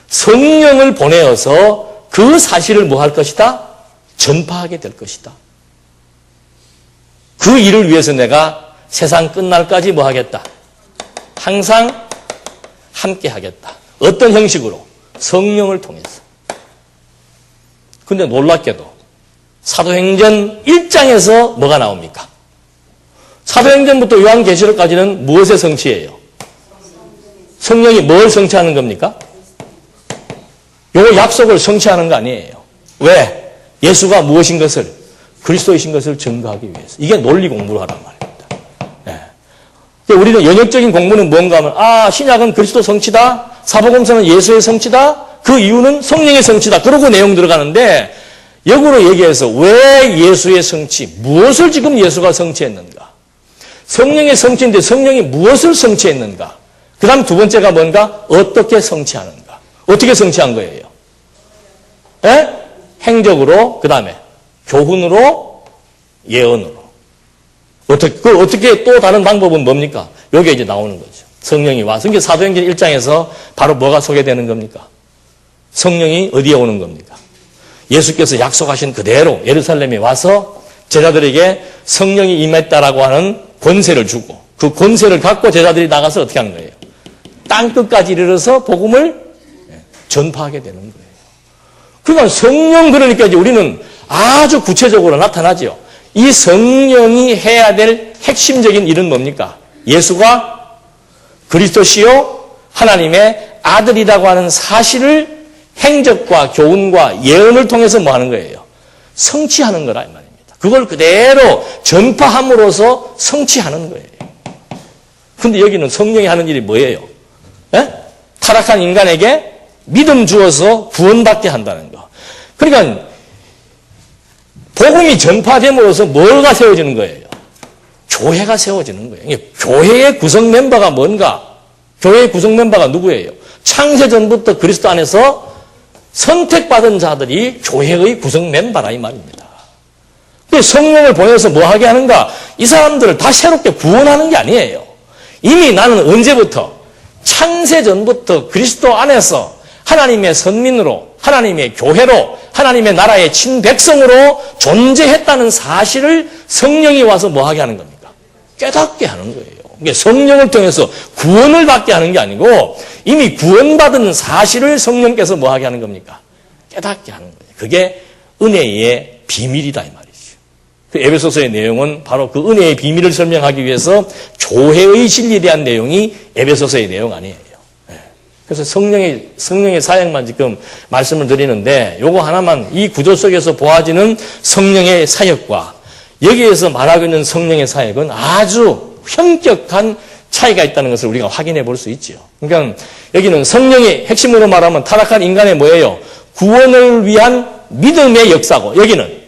성령을 보내어서 그 사실을 뭐 할 것이다? 전파하게 될 것이다. 그 일을 위해서 내가 세상 끝날까지 뭐 하겠다? 항상 함께 하겠다. 어떤 형식으로? 성령을 통해서. 근데 놀랍게도 사도행전 1장에서 뭐가 나옵니까? 사도행전부터 요한계시록까지는 무엇의 성취예요? 성령이 뭘 성취하는 겁니까? 요 약속을 성취하는 거 아니에요. 왜? 예수가 무엇인 것을? 그리스도이신 것을 증거하기 위해서. 이게 논리 공부를 하란 말입니다. 네. 우리는 연역적인 공부는 뭔가 하면 신약은 그리스도 성취다. 사복음서는 예수의 성취다. 그 이유는 성령의 성취다. 그러고 내용 들어가는데 역으로 얘기해서 왜 예수의 성취? 무엇을 지금 예수가 성취했는가? 성령의 성취인데 성령이 무엇을 성취했는가? 그 다음 두 번째가 뭔가? 어떻게 성취하는가? 어떻게 성취한 거예요? 예? 행적으로, 그 다음에 교훈으로, 예언으로. 어떻게 또 다른 방법은 뭡니까? 여기에 이제 나오는 거죠. 성령이 와서. 그러니까 사도행전 1장에서 바로 뭐가 소개되는 겁니까? 성령이 어디에 오는 겁니까? 예수께서 약속하신 그대로 예루살렘에 와서 제자들에게 성령이 임했다라고 하는 권세를 주고 그 권세를 갖고 제자들이 나가서 어떻게 하는 거예요? 땅끝까지 이르러서 복음을 전파하게 되는 거예요. 그러니까 성령 그러니까 이제 우리는 아주 구체적으로 나타나죠. 이 성령이 해야 될 핵심적인 일은 뭡니까? 예수가 그리스도시요 하나님의 아들이라고 하는 사실을 행적과 교훈과 예언을 통해서 뭐 하는 거예요? 성취하는 거라 이 말입니다. 그걸 그대로 전파함으로써 성취하는 거예요. 근데 여기는 성령이 하는 일이 뭐예요? 예? 타락한 인간에게 믿음 주어서 구원받게 한다는 거. 그러니까 복음이 전파됨으로써 뭐가 세워지는 거예요? 교회가 세워지는 거예요. 교회의 구성 멤버가 뭔가? 교회의 구성 멤버가 누구예요? 창세전부터 그리스도 안에서 선택받은 자들이 교회의 구성 멤버라 이 말입니다. 성령을 보내서 뭐 하게 하는가? 이 사람들을 다 새롭게 구원하는 게 아니에요. 이미 나는 언제부터? 창세전부터 그리스도 안에서 하나님의 선민으로, 하나님의 교회로, 하나님의 나라의 친백성으로 존재했다는 사실을 성령이 와서 뭐 하게 하는 겁니까? 깨닫게 하는 거예요. 그러니까 성령을 통해서 구원을 받게 하는 게 아니고 이미 구원받은 사실을 성령께서 뭐 하게 하는 겁니까? 깨닫게 하는 거예요. 그게 은혜의 비밀이다 이 말이죠. 그 에베소서의 내용은 바로 그 은혜의 비밀을 설명하기 위해서 교회의 진리에 대한 내용이 에베소서의 내용 아니에요. 그래서 성령의 사역만 지금 말씀을 드리는데 요거 하나만 이 구조 속에서 보아지는 성령의 사역과 여기에서 말하고 있는 성령의 사역은 아주 현격한 차이가 있다는 것을 우리가 확인해 볼 수 있죠. 그러니까 여기는 성령의 핵심으로 말하면 타락한 인간의 뭐예요? 구원을 위한 믿음의 역사고 여기는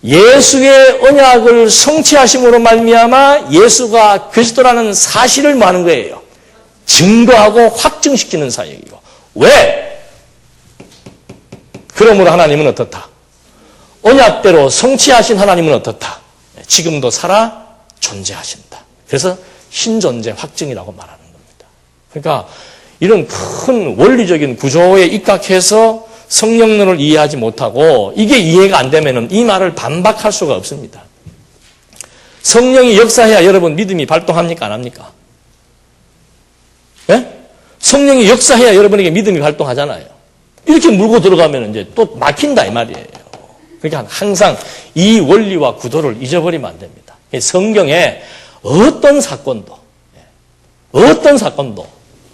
예수의 언약을 성취하심으로 말미암아 예수가 그리스도라는 사실을 뭐 하는 거예요? 증거하고 확증시키는 사역이고. 왜? 그러므로 하나님은 어떻다? 언약대로 성취하신 하나님은 어떻다? 지금도 살아 존재하신다. 그래서 신존재 확증이라고 말하는 겁니다. 그러니까 이런 큰 원리적인 구조에 입각해서 성령론을 이해하지 못하고 이게 이해가 안 되면은 이 말을 반박할 수가 없습니다. 성령이 역사해야 여러분 믿음이 발동합니까? 안 합니까? 예? 성령이 역사해야 여러분에게 믿음이 발동하잖아요. 이렇게 물고 들어가면 이제 또 막힌다 이 말이에요. 그러니까 항상 이 원리와 구도를 잊어버리면 안 됩니다. 성경에 어떤 사건도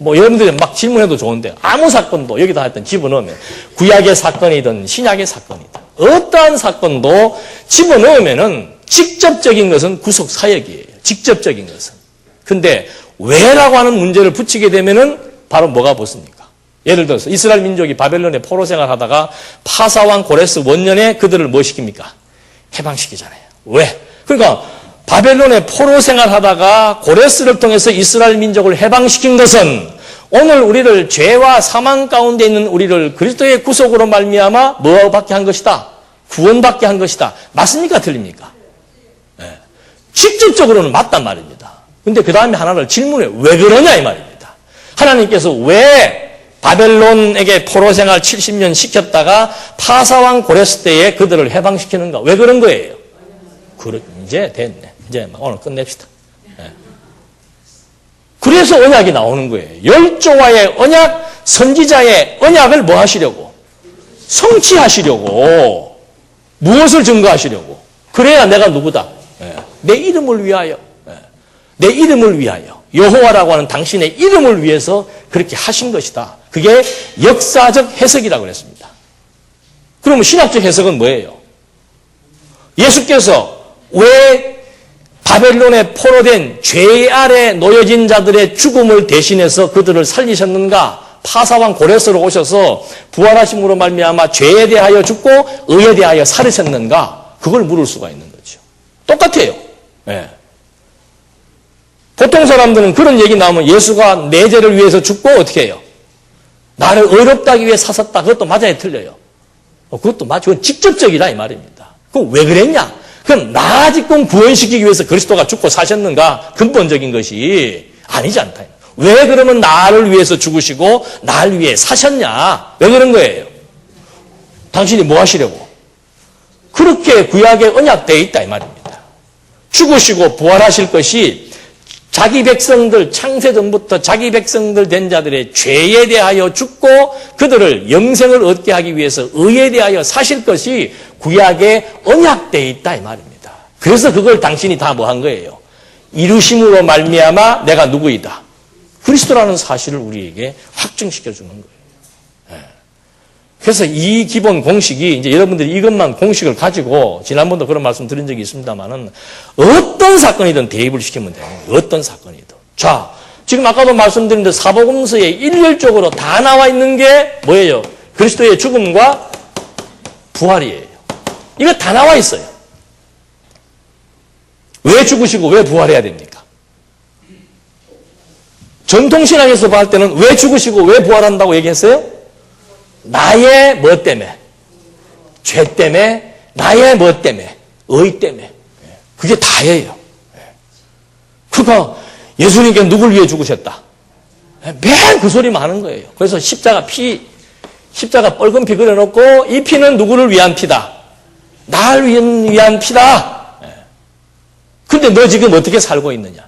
뭐 여러분들이 막 질문해도 좋은데 아무 사건도 여기다 하여튼 집어넣으면 구약의 사건이든 신약의 사건이든 어떠한 사건도 집어넣으면은 직접적인 것은 구속 사역이에요. 직접적인 것은. 근데 왜라고 하는 문제를 붙이게 되면은 바로 뭐가 붙습니까? 예를 들어서 이스라엘 민족이 바벨론에 포로 생활하다가 파사왕 고레스 원년에 그들을 뭐 시킵니까? 해방시키잖아요. 왜? 그러니까 바벨론에 포로 생활하다가 고레스를 통해서 이스라엘 민족을 해방시킨 것은 오늘 우리를 죄와 사망 가운데 있는 우리를 그리스도의 구속으로 말미암아 뭐 받게 한 것이다? 구원받게 한 것이다. 맞습니까? 틀립니까? 네. 직접적으로는 맞단 말입니다. 근데 그 다음에 하나를 질문해. 왜 그러냐 이 말입니다. 하나님께서 왜 바벨론에게 포로 생활 70년 시켰다가 파사왕 고레스 때에 그들을 해방시키는가? 왜 그런 거예요? 이제 됐네. 이제 오늘 끝냅시다. 네. 그래서 언약이 나오는 거예요. 열조와의 언약, 선지자의 언약을 뭐 하시려고? 성취하시려고. 무엇을 증거하시려고? 그래야 내가 누구다? 네. 내 이름을 위하여. 네. 내 이름을 위하여. 여호와라고 하는 당신의 이름을 위해서 그렇게 하신 것이다. 그게 역사적 해석이라고 그랬습니다. 그러면 신학적 해석은 뭐예요? 예수께서 왜 바벨론에 포로된 죄 아래 놓여진 자들의 죽음을 대신해서 그들을 살리셨는가? 파사왕 고레스로 오셔서 부활하심으로 말미암아 죄에 대하여 죽고 의에 대하여 살으셨는가? 그걸 물을 수가 있는 거죠. 똑같아요. 네. 보통 사람들은 그런 얘기 나오면 예수가 내 죄를 위해서 죽고 어떻게 해요? 나를 의롭다 하기 위해 사셨다. 그것도 맞아요, 틀려요? 그것도 맞죠. 그건 직접적이다 이 말입니다. 그럼 왜 그랬냐? 그럼 나 지금 구원시키기 위해서 그리스도가 죽고 사셨는가? 근본적인 것이 아니지 않다. 왜 그러면 나를 위해서 죽으시고 나를 위해 사셨냐? 왜 그런 거예요? 당신이 뭐 하시려고? 그렇게 구약에 언약되어 있다 이 말입니다. 죽으시고 부활하실 것이 자기 백성들, 창세전부터 자기 백성들 된 자들의 죄에 대하여 죽고 그들을 영생을 얻게 하기 위해서 의에 대하여 사실 것이 구약에 언약되어 있다 이 말입니다. 그래서 그걸 당신이 다 뭐 한 거예요? 이루심으로 말미암아 내가 누구이다? 그리스도라는 사실을 우리에게 확증시켜 주는 거예요. 그래서 이 기본 공식이 이제 여러분들이 이것만 공식을 가지고 지난번도 그런 말씀 드린 적이 있습니다만은 어떤 사건이든 대입을 시키면 돼요. 어떤 사건이든. 자, 지금 아까도 말씀드린 데 사복음서에 일렬적으로 다 나와 있는 게 뭐예요? 그리스도의 죽음과 부활이에요. 이거 다 나와 있어요. 왜 죽으시고 왜 부활해야 됩니까? 전통신학에서 볼 때는 왜 죽으시고 왜 부활한다고 얘기했어요? 나의 뭐 때문에? 죄 때문에, 나의 뭐 때문에? 의 때문에. 그게 다예요. 그러니까 예수님께 누굴 위해 죽으셨다? 매일 그 소리만 하는 거예요. 그래서 십자가 뻘건 피 그려놓고 이 피는 누구를 위한 피다? 나를 위한 피다. 근데 너 지금 어떻게 살고 있느냐?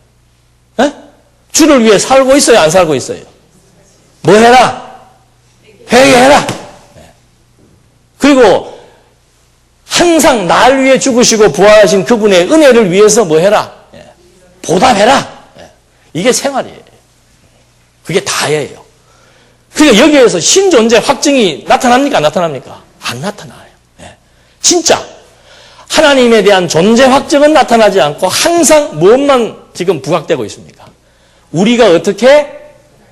주를 위해 살고 있어요? 안 살고 있어요? 뭐 해라? 회개해라. 그리고 항상 날 위해 죽으시고 부활하신 그분의 은혜를 위해서 뭐 해라? 보답해라. 이게 생활이에요. 그게 다예요. 그러니까 여기에서 신존재 확증이 나타납니까? 안 나타납니까? 안 나타나요. 진짜 하나님에 대한 존재 확증은 나타나지 않고 항상 무엇만 지금 부각되고 있습니까? 우리가 어떻게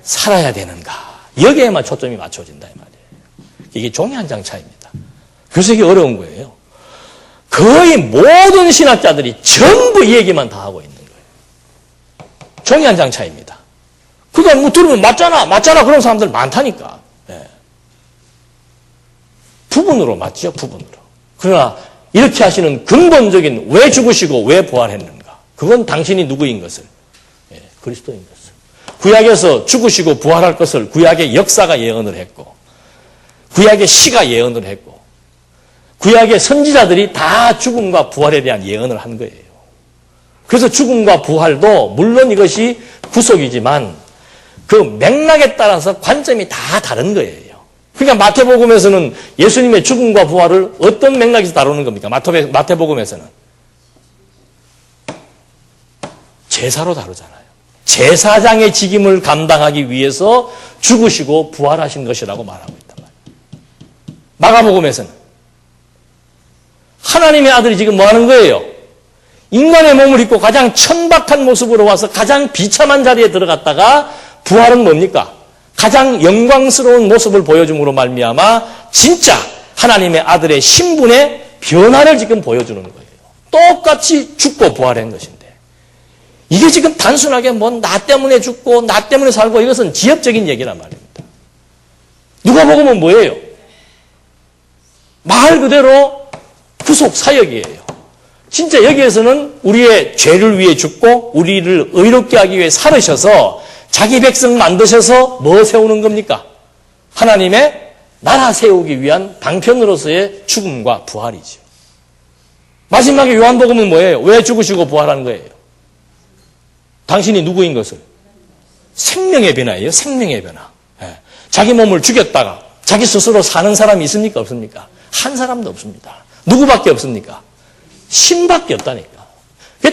살아야 되는가? 여기에만 초점이 맞춰진다 이 말이에요. 이게 종이 한 장 차이입니다. 그래서 이게 어려운 거예요. 거의 모든 신학자들이 전부 이 얘기만 다 하고 있는 거예요. 종이 한 장 차이입니다. 그러니까 뭐 들으면 맞잖아 그런 사람들 많다니까. 부분으로 맞죠, 부분으로. 그러나 이렇게 하시는 근본적인 왜 죽으시고 왜 부활했는가? 그건 당신이 누구인 것을, 그리스도인 것을. 구약에서 죽으시고 부활할 것을 구약의 역사가 예언을 했고, 구약의 시가 예언을 했고 구약의 선지자들이 다 죽음과 부활에 대한 예언을 한 거예요. 그래서 죽음과 부활도 물론 이것이 구속이지만 그 맥락에 따라서 관점이 다 다른 거예요. 그러니까 마태복음에서는 예수님의 죽음과 부활을 어떤 맥락에서 다루는 겁니까? 마태복음에서는 제사로 다루잖아요. 제사장의 직임을 감당하기 위해서 죽으시고 부활하신 것이라고 말하고 있단 말이에요. 마가복음에서는 하나님의 아들이 지금 뭐 하는 거예요? 인간의 몸을 입고 가장 천박한 모습으로 와서 가장 비참한 자리에 들어갔다가 부활은 뭡니까? 가장 영광스러운 모습을 보여줌으로 말미암아 진짜 하나님의 아들의 신분의 변화를 지금 보여주는 거예요. 똑같이 죽고 부활한 것인데 이게 지금 단순하게 뭐 나 때문에 죽고 나 때문에 살고 이것은 지엽적인 얘기란 말입니다. 누가복음은 뭐예요? 말 그대로 구속 사역이에요. 진짜 여기에서는 우리의 죄를 위해 죽고 우리를 의롭게 하기 위해 살으셔서 자기 백성 만드셔서 뭐 세우는 겁니까? 하나님의 나라 세우기 위한 방편으로서의 죽음과 부활이죠. 마지막에 요한복음은 뭐예요? 왜 죽으시고 부활하는 거예요? 당신이 누구인 것을? 생명의 변화예요. 생명의 변화. 자기 몸을 죽였다가 자기 스스로 사는 사람이 있습니까? 없습니까? 한 사람도 없습니다. 누구밖에 없습니까? 신밖에 없다니까.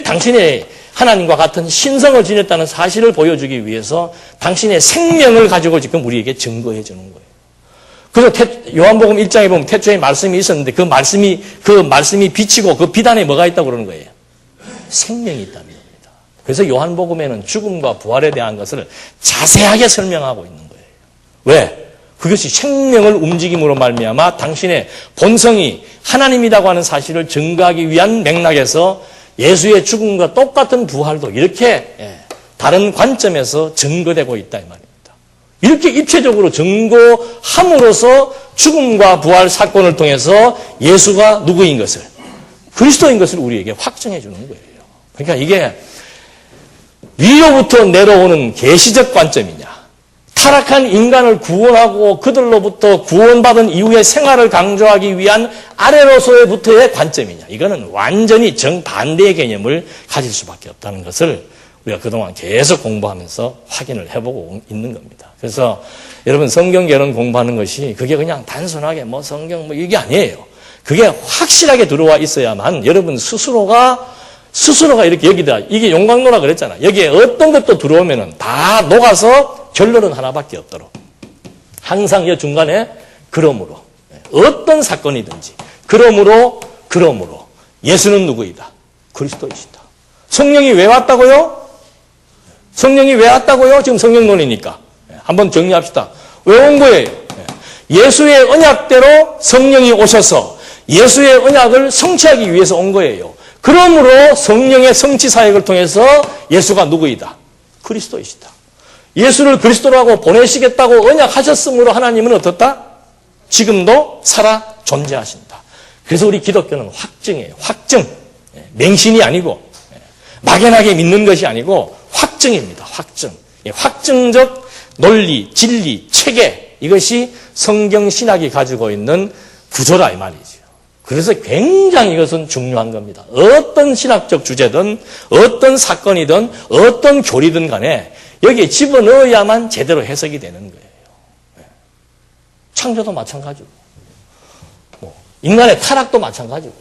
당신의 하나님과 같은 신성을 지녔다는 사실을 보여주기 위해서 당신의 생명을 가지고 지금 우리에게 증거해 주는 거예요. 그래서 요한복음 1장에 보면 태초에 말씀이 있었는데 그 말씀이 비치고 그 비단에 뭐가 있다고 그러는 거예요? 생명이 있다는 겁니다. 그래서 요한복음에는 죽음과 부활에 대한 것을 자세하게 설명하고 있는 거예요. 왜? 그것이 생명을 움직임으로 말미암아 당신의 본성이 하나님이라고 하는 사실을 증거하기 위한 맥락에서 예수의 죽음과 똑같은 부활도 이렇게 다른 관점에서 증거되고 있다 이 말입니다. 이렇게 입체적으로 증거함으로써 죽음과 부활 사건을 통해서 예수가 누구인 것을, 그리스도인 것을 우리에게 확증해 주는 거예요. 그러니까 이게 위로부터 내려오는 계시적 관점이냐, 타락한 인간을 구원하고 그들로부터 구원받은 이후의 생활을 강조하기 위한 아래로서부터의 관점이냐, 이거는 완전히 정반대의 개념을 가질 수밖에 없다는 것을 우리가 그동안 계속 공부하면서 확인을 해보고 있는 겁니다. 그래서 여러분 성경 개론 공부하는 것이 그게 그냥 단순하게 뭐 성경 뭐 이게 아니에요. 그게 확실하게 들어와 있어야만 여러분 스스로가 이렇게 여기다, 이게 용광로라 그랬잖아. 여기에 어떤 것도 들어오면은 다 녹아서 결론은 하나밖에 없도록. 항상 이 중간에 그러므로, 어떤 사건이든지 그러므로 예수는 누구이다? 그리스도이시다. 성령이 왜 왔다고요? 성령이 왜 왔다고요? 지금 성령론이니까. 한번 정리합시다. 왜 온 거예요? 예수의 언약대로 성령이 오셔서 예수의 언약을 성취하기 위해서 온 거예요. 그러므로 성령의 성취 사역을 통해서 예수가 누구이다? 그리스도이시다. 예수를 그리스도라고 보내시겠다고 언약하셨으므로 하나님은 어떻다? 지금도 살아 존재하신다. 그래서 우리 기독교는 확증이에요. 확증. 맹신이 아니고 막연하게 믿는 것이 아니고 확증입니다. 확증. 확증적 논리, 진리, 체계, 이것이 성경 신학이 가지고 있는 구조라 이 말이죠. 그래서 굉장히 이것은 중요한 겁니다. 어떤 신학적 주제든 어떤 사건이든 어떤 교리든 간에 여기에 집어넣어야만 제대로 해석이 되는 거예요. 창조도 마찬가지고 인간의 타락도 마찬가지고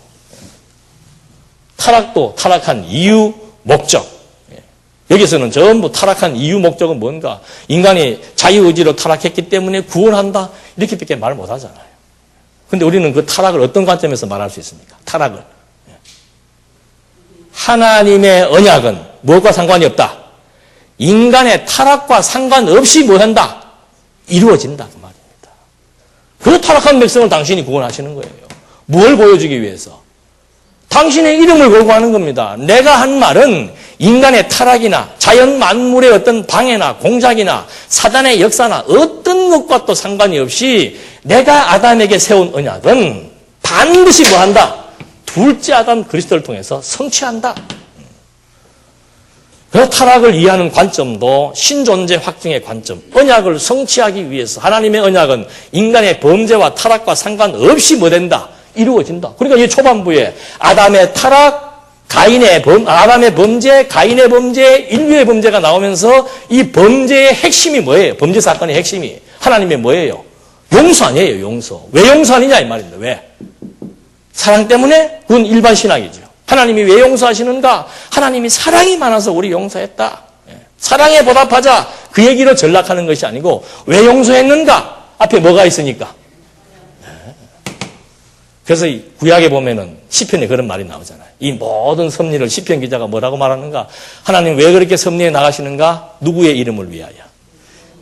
타락도 타락한 이유, 목적. 여기서는 전부 타락한 이유, 목적은 뭔가? 인간이 자유의지로 타락했기 때문에 구원한다 이렇게밖에 말 못하잖아요. 근데 우리는 그 타락을 어떤 관점에서 말할 수 있습니까? 타락을. 하나님의 언약은 무엇과 상관이 없다? 인간의 타락과 상관없이 뭐 한다? 이루어진다 그 말입니다. 그 타락한 백성을 당신이 구원하시는 거예요. 뭘 보여주기 위해서? 당신의 이름을 걸고 하는 겁니다. 내가 한 말은 인간의 타락이나 자연 만물의 어떤 방해나 공작이나 사단의 역사나 어떤 것과 또 상관이 없이 내가 아담에게 세운 언약은 반드시 뭐한다? 둘째 아담 그리스도를 통해서 성취한다. 그 타락을 이해하는 관점도 신존재 확증의 관점, 언약을 성취하기 위해서 하나님의 언약은 인간의 범죄와 타락과 상관없이 뭐 된다? 이루어진다. 그러니까 이 초반부에 아담의 타락, 아담의 범죄, 가인의 범죄, 인류의 범죄가 나오면서 이 범죄의 핵심이 뭐예요? 범죄 사건의 핵심이 하나님의 뭐예요? 용서 아니에요, 용서. 왜 용서 아니냐 이 말입니다. 왜? 사랑 때문에? 그건 일반 신학이죠. 하나님이 왜 용서하시는가? 하나님이 사랑이 많아서 우리 용서했다. 사랑에 보답하자. 그 얘기로 전락하는 것이 아니고 왜 용서했는가? 앞에 뭐가 있으니까. 그래서 구약에 보면은 시편에 그런 말이 나오잖아요. 이 모든 섭리를 시편 기자가 뭐라고 말하는가? 하나님 왜 그렇게 섭리해 나가시는가? 누구의 이름을 위하여?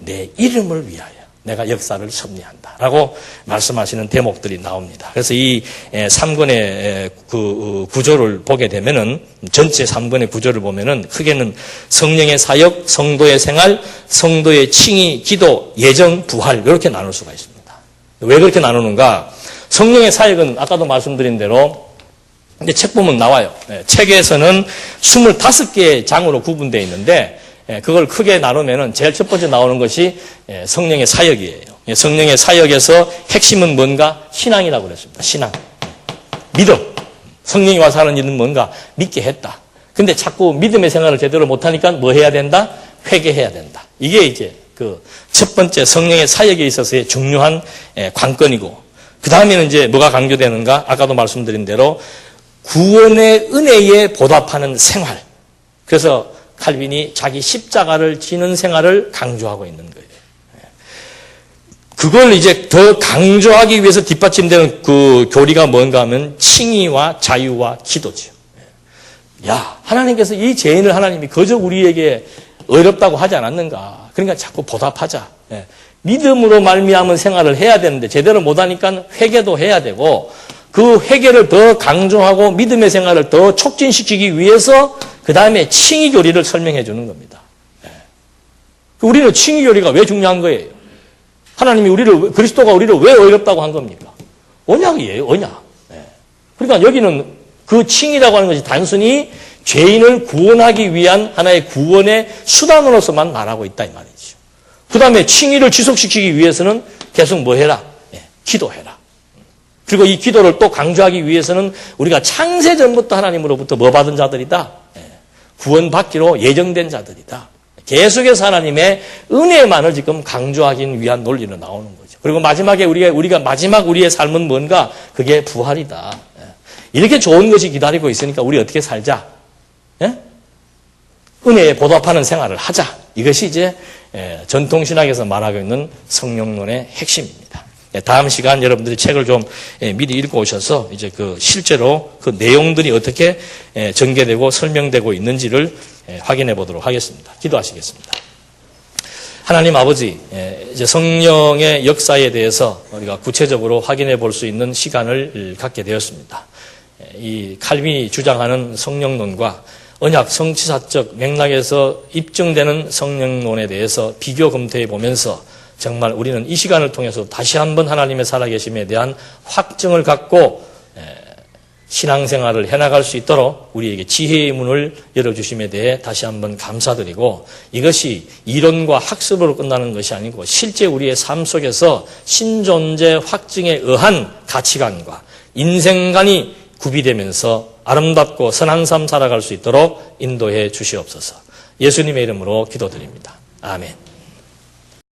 내 이름을 위하여. 내가 역사를 섭리한다라고 말씀하시는 대목들이 나옵니다. 그래서 이 3권의 그 구조를 보게 되면은 전체 3권의 구조를 보면은 크게는 성령의 사역, 성도의 생활, 성도의 칭의, 기도, 예정, 부활 이렇게 나눌 수가 있습니다. 왜 그렇게 나누는가? 성령의 사역은 아까도 말씀드린 대로 이제 책 보면 나와요. 책에서는 25개의 장으로 구분되어 있는데 그걸 크게 나누면은 제일 첫 번째 나오는 것이 성령의 사역이에요. 성령의 사역에서 핵심은 뭔가? 신앙이라고 그랬습니다. 신앙. 믿음. 성령이 와서 하는 일은 뭔가? 믿게 했다. 근데 자꾸 믿음의 생활을 제대로 못하니까 뭐 해야 된다? 회개해야 된다. 이게 이제 그 첫 번째 성령의 사역에 있어서의 중요한 관건이고, 그 다음에는 이제 뭐가 강조되는가? 아까도 말씀드린 대로 구원의 은혜에 보답하는 생활. 그래서 칼빈이 자기 십자가를 지는 생활을 강조하고 있는 거예요. 그걸 이제 더 강조하기 위해서 뒷받침되는 그 교리가 뭔가 하면 칭의와 자유와 기도죠. 야, 하나님께서 이 죄인을 하나님이 그저 우리에게 어렵다고 하지 않았는가. 그러니까 자꾸 보답하자. 믿음으로 말미암은 생활을 해야 되는데 제대로 못하니까 회개도 해야 되고, 그 회개를 더 강조하고 믿음의 생활을 더 촉진시키기 위해서 그 다음에 칭의 교리를 설명해 주는 겁니다. 우리는 칭의 교리가 왜 중요한 거예요? 하나님이 그리스도가 우리를 왜 어렵다고 한 겁니까? 언약이에요, 언약. 그러니까 여기는 그 칭의라고 하는 것이 단순히 죄인을 구원하기 위한 하나의 구원의 수단으로서만 말하고 있다 이 말이죠. 그 다음에 칭의를 지속시키기 위해서는 계속 뭐 해라? 기도해라. 그리고 이 기도를 또 강조하기 위해서는 우리가 창세전부터 하나님으로부터 뭐 받은 자들이다? 구원받기로 예정된 자들이다. 계속해서 하나님의 은혜만을 지금 강조하기 위한 논리로 나오는 거죠. 그리고 마지막에 우리가 마지막 우리의 삶은 뭔가? 그게 부활이다. 이렇게 좋은 것이 기다리고 있으니까 우리 어떻게 살자? 은혜에 보답하는 생활을 하자. 이것이 이제 전통신학에서 말하고 있는 성령론의 핵심입니다. 다음 시간 여러분들이 책을 좀 미리 읽고 오셔서 이제 그 실제로 그 내용들이 어떻게 전개되고 설명되고 있는지를 확인해 보도록 하겠습니다. 기도하시겠습니다. 하나님 아버지, 이제 성령의 역사에 대해서 우리가 구체적으로 확인해 볼 수 있는 시간을 갖게 되었습니다. 이 칼빈이 주장하는 성령론과 언약 성취사적 맥락에서 입증되는 성령론에 대해서 비교 검토해 보면서 정말 우리는 이 시간을 통해서 다시 한번 하나님의 살아계심에 대한 확증을 갖고 신앙생활을 해나갈 수 있도록 우리에게 지혜의 문을 열어주심에 대해 다시 한번 감사드리고, 이것이 이론과 학습으로 끝나는 것이 아니고 실제 우리의 삶 속에서 신존재 확증에 의한 가치관과 인생관이 구비되면서 아름답고 선한 삶 살아갈 수 있도록 인도해 주시옵소서. 예수님의 이름으로 기도드립니다. 아멘.